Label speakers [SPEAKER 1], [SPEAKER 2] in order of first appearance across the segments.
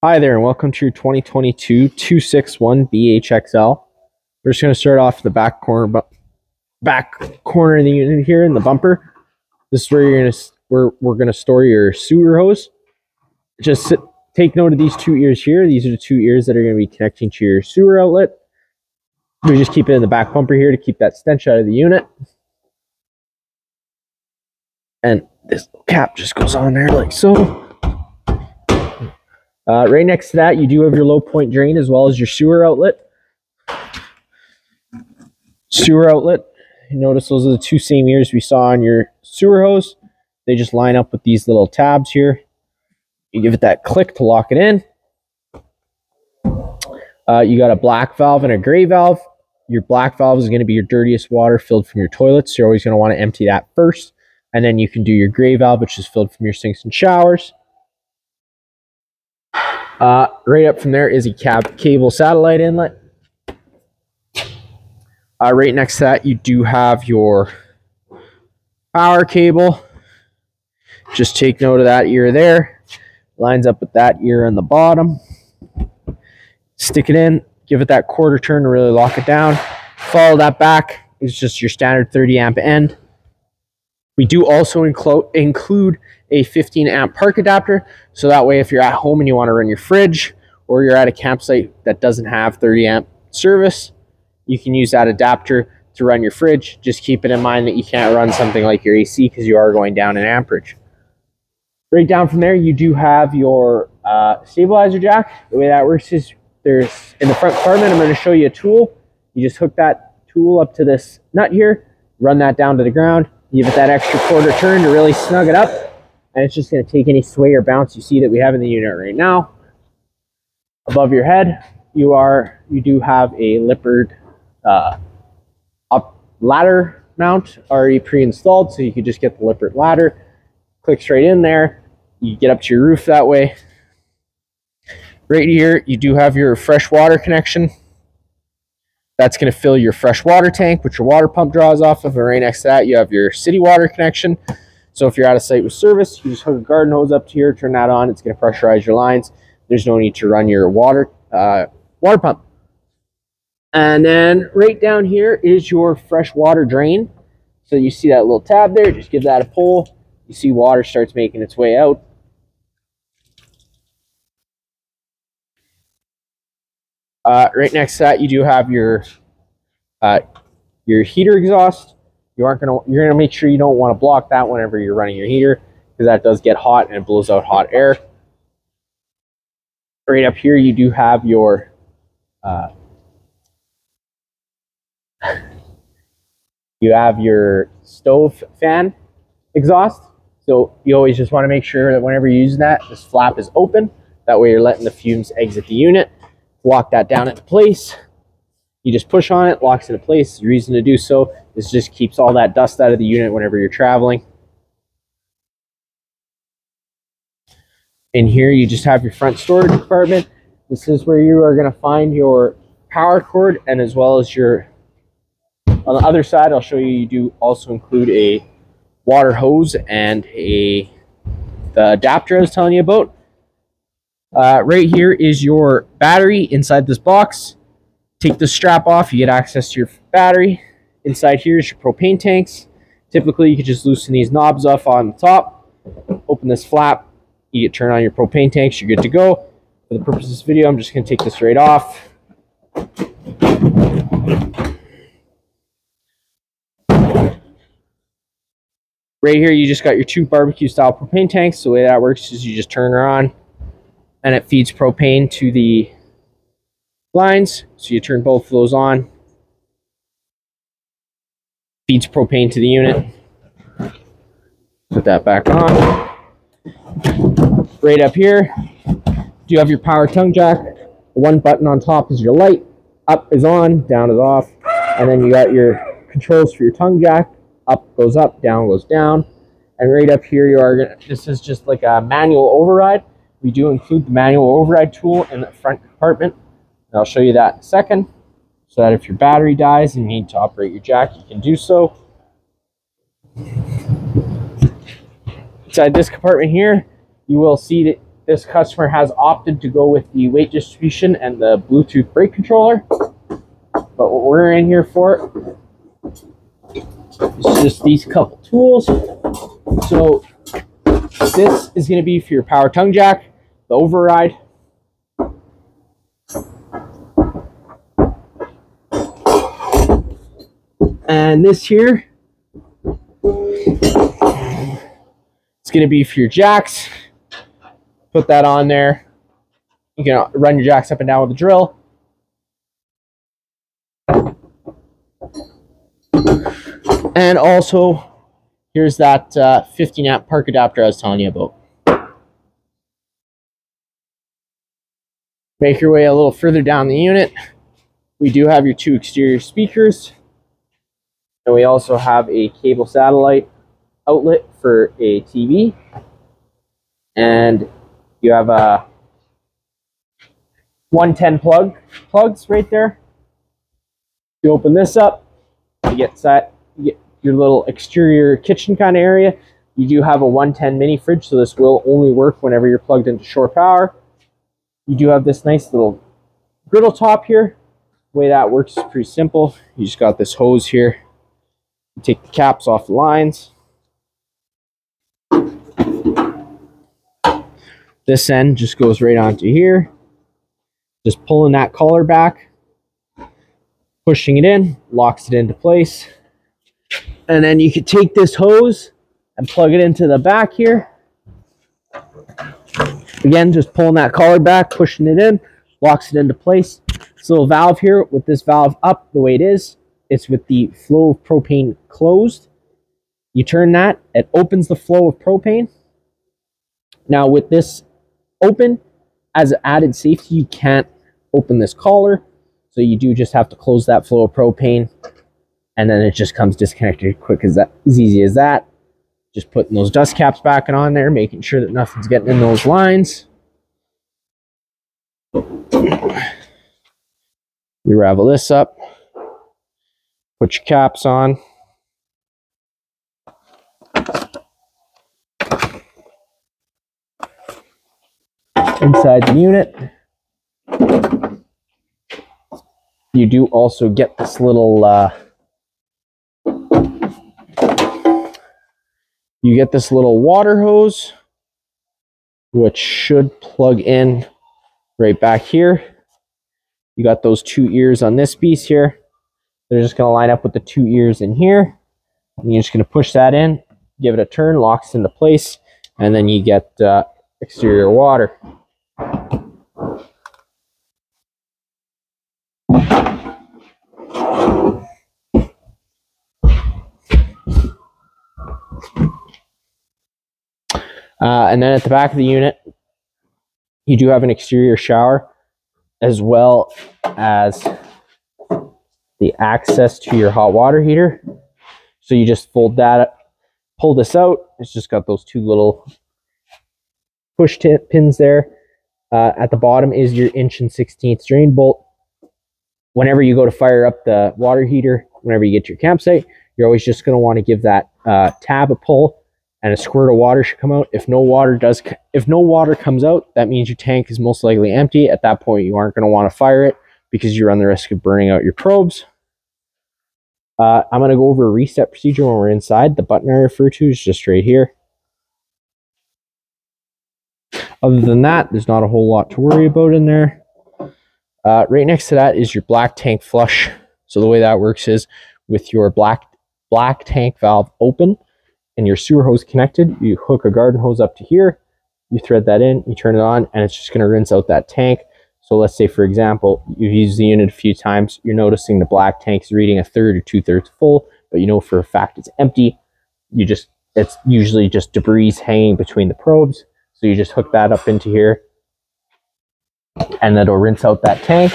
[SPEAKER 1] Hi there, and welcome to your 2022 261 Bhxl. We're just going to start off the back corner of the unit here in the bumper. This is where we're going to store your sewer hose. Take note of these two ears here. These are the two ears that are going to be connecting to your sewer outlet. We just keep it in the back bumper here to keep that stench out of the unit. And this cap just goes on there like so. Right next to that, you do have your low point drain as well as your sewer outlet. You notice those are the two same ears we saw on your sewer hose. They just line up with these little tabs here. You give it that click to lock it in. You got a black valve and a gray valve. Your black valve is going to be your dirtiest water filled from your toilets. So you're always going to want to empty that first. And then you can do your gray valve, which is filled from your sinks and showers. Right up from there is a cable satellite inlet. Right next to that, you do have your power cable. Just take note of that ear there. Lines up with that ear on the bottom. Stick it in, give it that quarter turn to really lock it down. Follow that back. It's just your standard 30 amp end. We do also include a 15 amp park adapter, so that way if you're at home and you want to run your fridge, or you're at a campsite that doesn't have 30 amp service, you can use that adapter to run your fridge. Just keep it in mind that you can't run something like your AC because you are going down in amperage. Right down from there, you do have your stabilizer jack. The way that works is there's in the front compartment, I'm going to show you a tool. You just hook that tool up to this nut here, run that down to the ground, give it that extra quarter turn to really snug it up, and it's just going to take any sway or bounce you see that we have in the unit right now. Above your head, you do have a lippered ladder mount already pre-installed, so you can just get the lippered ladder, click straight in there, you get up to your roof that way. Right here, you do have your fresh water connection. That's going to fill your fresh water tank, which your water pump draws off of. And right next to that, you have your city water connection. So if you're at a site with service, you just hook a garden hose up to here, turn that on. It's going to pressurize your lines. There's no need to run your water pump. And then right down here is your fresh water drain. So you see that little tab there. Just give that a pull. You see water starts making its way out. Right next to that, you do have your heater exhaust. You're gonna make sure you don't want to block that whenever you're running your heater, because that does get hot and it blows out hot air. Right up here, you do have your stove fan exhaust. So you always just want to make sure that whenever you're using that, this flap is open. That way you're letting the fumes exit the unit. Lock that down into place. You just push on it, locks it into place. The reason to do so is just keeps all that dust out of the unit whenever you're traveling. In here, you just have your front storage compartment. This is where you are going to find your power cord, and as well as your, on the other side, I'll show you, you do also include a water hose and the adapter I was telling you about. Right here is your battery inside this box. Take the strap off, you get access to your battery. Inside here is your propane tanks. Typically, you could just loosen these knobs off on the top, open this flap, you get turn on your propane tanks, you're good to go. For the purpose of this video, I'm just going to take this right off. Right here, you just got your two barbecue style propane tanks. The way that works is you just turn her on, and it feeds propane to the lines. So you turn both of those on. Feeds propane to the unit. Put that back on. Right up here, you have your power tongue jack. One button on top is your light. Up is on, down is off. And then you got your controls for your tongue jack. Up goes up, down goes down. And right up here, this is just like a manual override. We do include the manual override tool in the front compartment. And I'll show you that in a second, so that if your battery dies and you need to operate your jack, you can do so. Inside this compartment here, you will see that this customer has opted to go with the weight distribution and the Bluetooth brake controller. But what we're in here for is just these couple tools. So this is going to be for your power tongue jack, the override, and this here, it's going to be for your jacks. Put that on there. You can run your jacks up and down with the drill. And also, here's that 15 amp park adapter I was telling you about. Make your way a little further down the unit. We do have your 2 exterior speakers. And we also have a cable satellite outlet for a TV. And you have a 110 plugs right there. You open this up, you get your little exterior kitchen kind of area. You do have a 110 mini fridge, so this will only work whenever you're plugged into shore power. You do have this nice little griddle top here. The way that works is pretty simple. You just got this hose here. You take the caps off the lines. This end just goes right onto here. Just pulling that collar back, pushing it in, locks it into place. And then you can take this hose and plug it into the back here. Again, just pulling that collar back, pushing it in, locks it into place. This little valve here, with this valve up the way it is, it's with the flow of propane closed. You turn that, it opens the flow of propane. Now with this open, as an added safety, you can't open this collar. So you do just have to close that flow of propane, and then it just comes disconnected quick as easy as that. Just putting those dust caps back on there, making sure that nothing's getting in those lines. You ravel this up, put your caps on. Inside the unit, you do also get this little water hose, which should plug in right back here. You got those 2 ears on this piece here. They're just going to line up with the 2 ears in here. And you're just going to push that in, give it a turn, locks into place, and then you get exterior water. And then at the back of the unit, you do have an exterior shower, as well as the access to your hot water heater. So you just fold that, pull this out. It's just got those 2 little push pins there. At the bottom is your 1/16" drain bolt. Whenever you go to fire up the water heater, whenever you get to your campsite, you're always just going to want to give that tab a pull, and a squirt of water should come out. If no water comes out, that means your tank is most likely empty. At that point, you aren't going to want to fire it because you run the risk of burning out your probes. I'm going to go over a reset procedure when we're inside. The button I refer to is just right here. Other than that, there's not a whole lot to worry about in there. Right next to that is your black tank flush. So the way that works is with your black tank valve open and your sewer hose connected, you hook a garden hose up to here, you thread that in, you turn it on, and it's just going to rinse out that tank. So let's say, for example, you've used the unit a few times, you're noticing the black tank is reading 1/3 or 2/3 full, but you know for a fact it's empty. It's usually just debris hanging between the probes. So you just hook that up into here, and that'll rinse out that tank.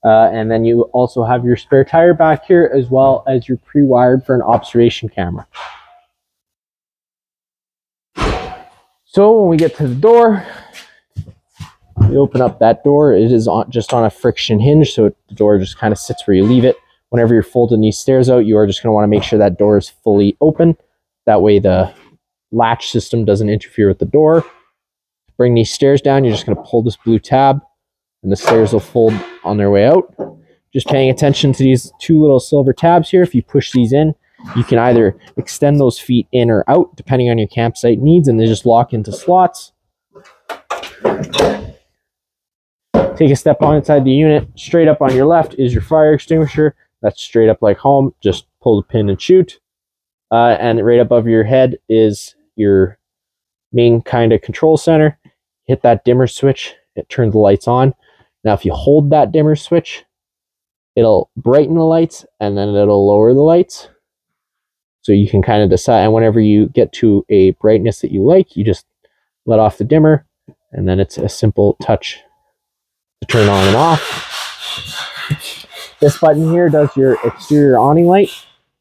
[SPEAKER 1] And then you also have your spare tire back here, as well as your pre-wired for an observation camera. So when we get to the door, we open up that door. It is just on a friction hinge, so the door just kind of sits where you leave it. Whenever you're folding these stairs out, you are just going to want to make sure that door is fully open. That way the latch system doesn't interfere with the door. bring these stairs down, you're just going to pull this blue tab, and the stairs will fold on their way out. Just paying attention to these two little silver tabs here. If you push these in, you can either extend those feet in or out, depending on your campsite needs, and they just lock into slots. Take a step on inside the unit. Straight up on your left is your fire extinguisher. That's straight up like home. Just pull the pin and shoot. And right above your head is your main kind of control center. Hit that dimmer switch. It turns the lights on. Now, if you hold that dimmer switch, it'll brighten the lights and then it'll lower the lights. So you can kind of decide. And whenever you get to a brightness that you like, you just let off the dimmer, and then it's a simple touch to turn on and off. This button here does your exterior awning light,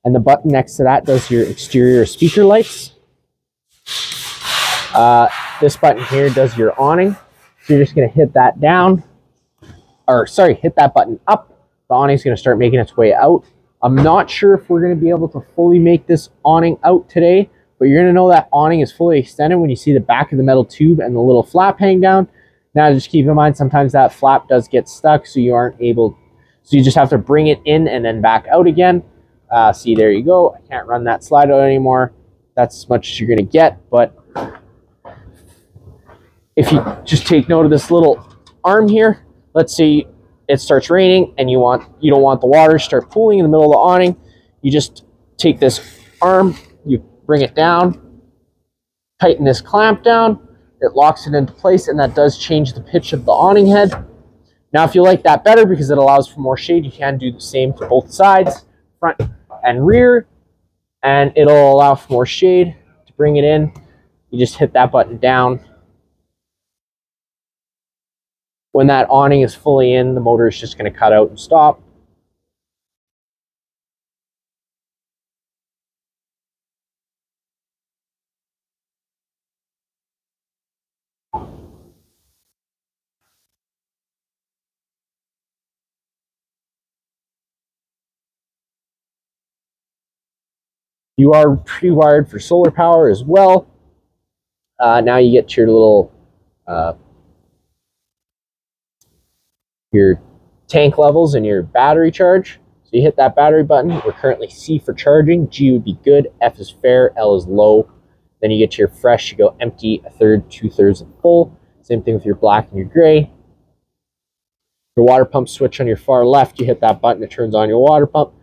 [SPEAKER 1] and the button next to that does your exterior speaker lights. This button here does your awning. So you're just going to hit that down, or sorry, hit that button up. The awning's going to start making its way out. I'm not sure if we're going to be able to fully make this awning out today, but you're going to know that awning is fully extended when you see the back of the metal tube and the little flap hang down. Now, just keep in mind, sometimes that flap does get stuck, so you aren't able, so you just have to bring it in and then back out again. See, there you go. I can't run that slide out anymore. That's as much as you're going to get, but if you just take note of this little arm here, let's say it starts raining and you don't want the water to start pooling in the middle of the awning. You just take this arm, you bring it down, tighten this clamp down, it locks it into place, and that does change the pitch of the awning head. Now, if you like that better because it allows for more shade, you can do the same to both sides, front and rear, and it'll allow for more shade. To bring it in, you just hit that button down. When that awning is fully in, the motor is just going to cut out and stop. You are pre-wired for solar power as well. Now you get to your little your tank levels and your battery charge. So you hit that battery button. We're currently C for charging. G would be good. F is fair. L is low. Then you get to your fresh. You go empty, a third, 2/3, and full. Same thing with your black and your gray. Your water pump switch on your far left, you hit that button, it turns on your water pump.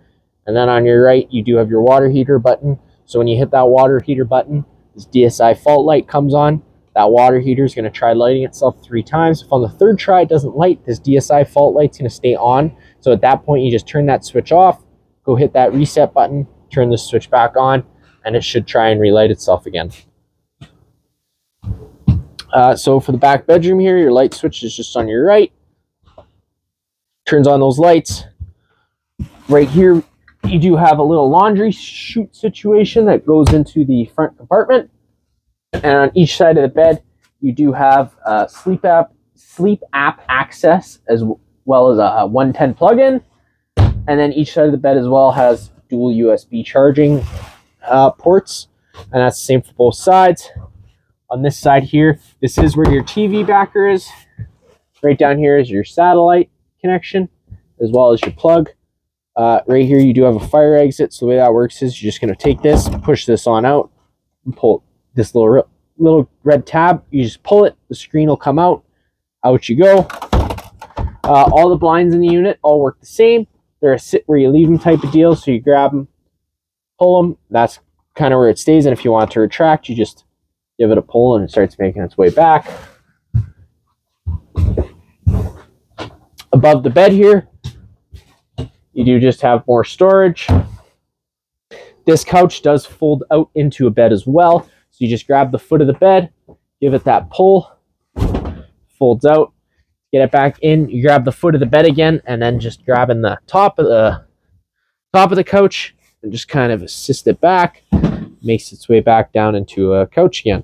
[SPEAKER 1] And then on your right, you do have your water heater button. So when you hit that water heater button, this DSI fault light comes on. That water heater is going to try lighting itself 3 times. If on the 3rd try it doesn't light, this DSI fault light's going to stay on. So at that point, you just turn that switch off, go hit that reset button, turn the switch back on, and it should try and relight itself again. So for the back bedroom here, your light switch is just on your right. Turns on those lights. Right here, you do have a little laundry chute situation that goes into the front compartment. And on each side of the bed, you do have sleep app access as well as a 110 plug-in. And then each side of the bed as well has dual USB charging ports. And that's the same for both sides. On this side here, this is where your TV backer is. Right down here is your satellite connection as well as your plug. Right here, you do have a fire exit. So the way that works is you're just going to take this, push this on out, and pull this little red tab. You just pull it, the screen will come out. Out you go. All the blinds in the unit all work the same. They're a sit where you leave them type of deal. So you grab them, pull them. That's kind of where it stays. And if you want to retract, you just give it a pull and it starts making its way back. Above the bed here, you do just have more storage. This couch does fold out into a bed as well. So you just grab the foot of the bed, give it that pull, folds out, get it back in. You grab the foot of the bed again, and then just grabbing the top of the couch and just kind of assist it back. Makes its way back down into a couch again.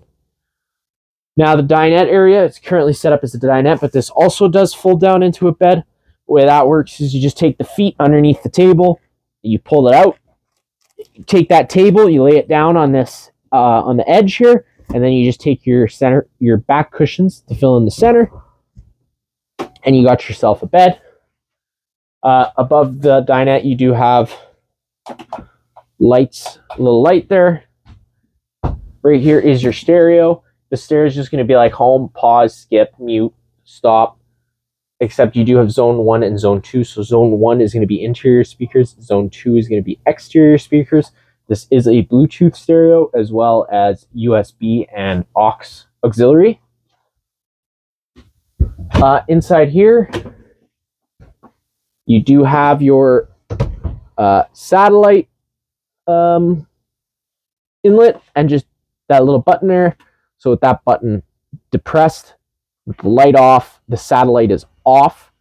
[SPEAKER 1] Now the dinette area, it's currently set up as a dinette, but this also does fold down into a bed. The way that works is you just take the feet underneath the table, you pull it out. You take that table, you lay it down on this on the edge here, and then you just take your back cushions to fill in the center, and you got yourself a bed. Above the dinette, you do have lights, a little light there. Right here is your stereo. The stereo is just going to be like home, pause, skip, mute, stop, except you do have zone 1 and zone 2. So zone 1 is going to be interior speakers. Zone 2 is going to be exterior speakers. This is a Bluetooth stereo as well as USB and aux auxiliary. Inside here, you do have your satellite inlet and just that little button there. So with that button depressed, with the light off, the satellite is off,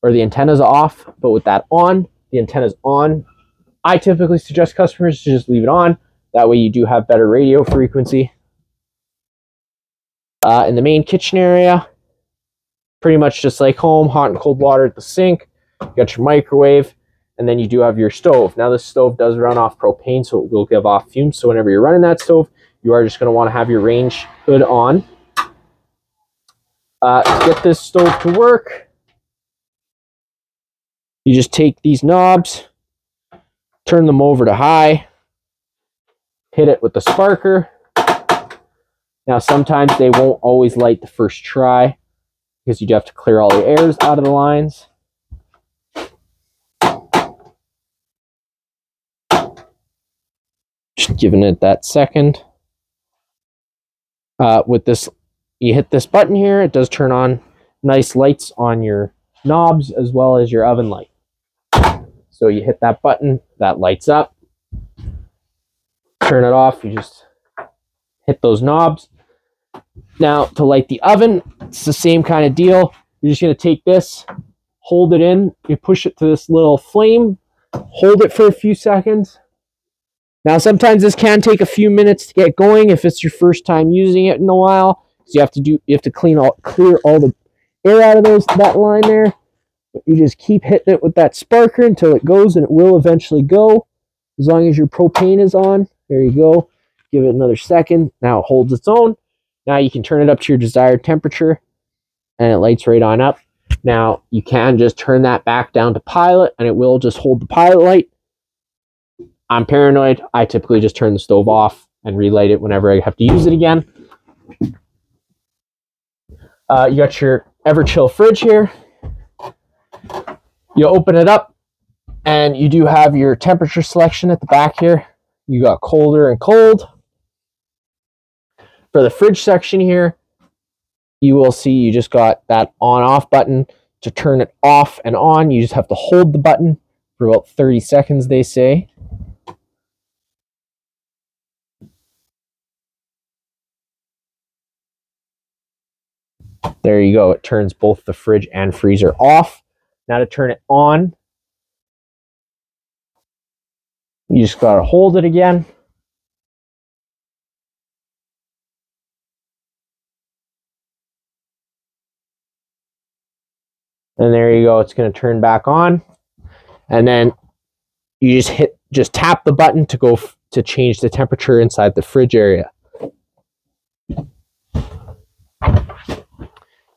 [SPEAKER 1] or the antenna's off. But with that on, the antenna's on. I typically suggest customers to just leave it on. That way you do have better radio frequency. In the main kitchen area, pretty much just like home, hot and cold water at the sink. You got your microwave, and then you do have your stove. Now this stove does run off propane, so it will give off fumes. So whenever you're running that stove, you are just going to want to have your range hood on. To get this stove to work, you just take these knobs, turn them over to high, hit it with the sparker. Now sometimes they won't always light the first try because you do have to clear all the airs out of the lines. Just giving it that second. With this, you hit this button here, it does turn on nice lights on your knobs as well as your oven light. So you hit that button, that lights up. Turn it off, you just hit those knobs. Now to light the oven, it's the same kind of deal. You're just going to take this, hold it in, you push it to this little flame, hold it for a few seconds. Now sometimes this can take a few minutes to get going if it's your first time using it in a while. So you have to clear all the air out of that line there. But you just keep hitting it with that sparker until it goes, and it will eventually go as long as your propane is on. There you go. Give it another second. Now it holds its own. Now you can turn it up to your desired temperature and it lights right on up. Now you can just turn that back down to pilot and it will just hold the pilot light. I'm paranoid. I typically just turn the stove off and relight it whenever I have to use it again. You got your Everchill fridge here. You open it up and you do have your temperature selection at the back here. You got colder and cold. For the fridge section here, you will see you just got that on-off button. To turn it off and on, you just have to hold the button for about 30 seconds, they say. There you go. It turns both the fridge and freezer off. Now to turn it on, you just got to hold it again. And there you go. It's going to turn back on. And then you just tap the button to go to change the temperature inside the fridge area.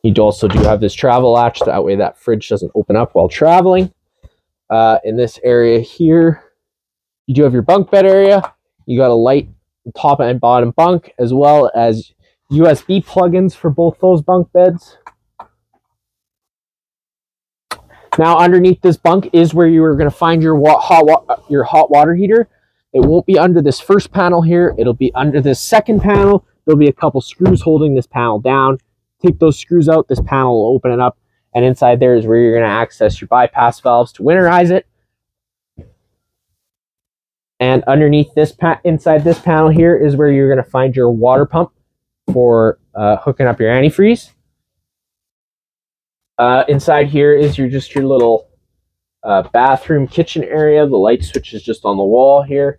[SPEAKER 1] You also do have this travel latch, that way that fridge doesn't open up while traveling. In this area here, you do have your bunk bed area. You got a light top and bottom bunk, as well as USB plugins for both those bunk beds. Now underneath this bunk is where you are going to find your hot water heater. It won't be under this first panel here. It'll be under this second panel. There'll be a couple screws holding this panel down. Take those screws out, this panel will open it up, and inside there is where you're going to access your bypass valves to winterize it. And underneath this, inside this panel here is where you're going to find your water pump for hooking up your antifreeze. Inside here is your little bathroom kitchen area. The light switch is just on the wall here.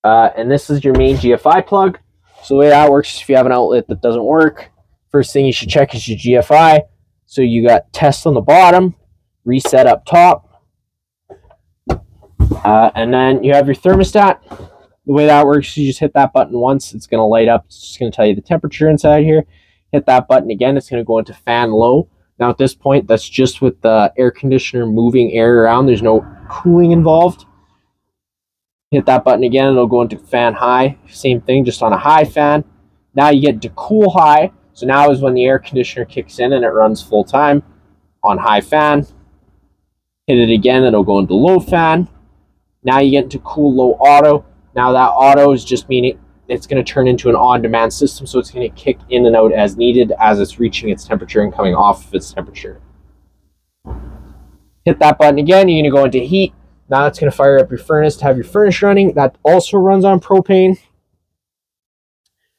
[SPEAKER 1] And this is your main GFI plug. So the way that works is if you have an outlet that doesn't work, first thing you should check is your GFI. So you got test on the bottom, reset up top, and then you have your thermostat. The way that works is you just hit that button once, it's going to light up. It's just going to tell you the temperature inside here. Hit that button again, it's going to go into fan low. Now at this point, that's just with the air conditioner moving air around. There's no cooling involved. Hit that button again, it'll go into fan high. Same thing, just on a high fan. Now you get to cool high. So now is when the air conditioner kicks in and it runs full time on high fan. Hit it again, it'll go into low fan. Now you get into cool low auto. Now that auto is just meaning it's going to turn into an on-demand system, so it's going to kick in and out as needed as it's reaching its temperature and coming off of its temperature. Hit that button again, you're going to go into heat. Now it's going to fire up your furnace to have your furnace running. That also runs on propane.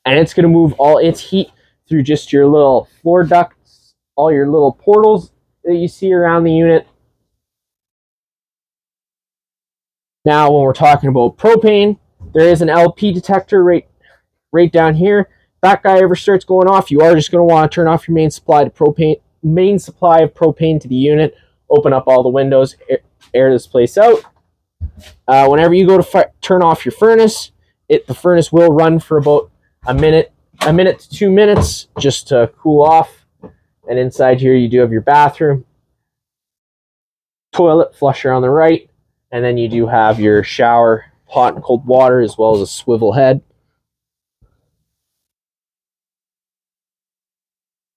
[SPEAKER 1] And it's going to move all its heat through just your little floor ducts, all your little portals that you see around the unit. Now, when we're talking about propane, there is an LP detector right down here. If that guy ever starts going off, you are just going to want to turn off your main supply of propane to the unit. Open up all the windows, air this place out. Whenever you go to turn off your furnace, the furnace will run for about a minute to 2 minutes just to cool off. And inside here, you do have your bathroom, toilet, flusher on the right, and then you do have your shower, hot and cold water, as well as a swivel head.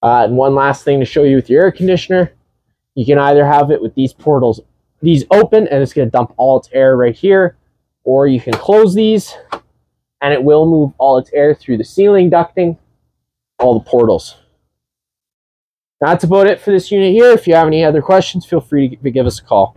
[SPEAKER 1] And one last thing to show you with your air conditioner, you can either have it with these portals, these open, and it's going to dump all its air right here, or you can close these, and it will move all its air through the ceiling ducting, all the portals. That's about it for this unit here. If you have any other questions, feel free to give us a call.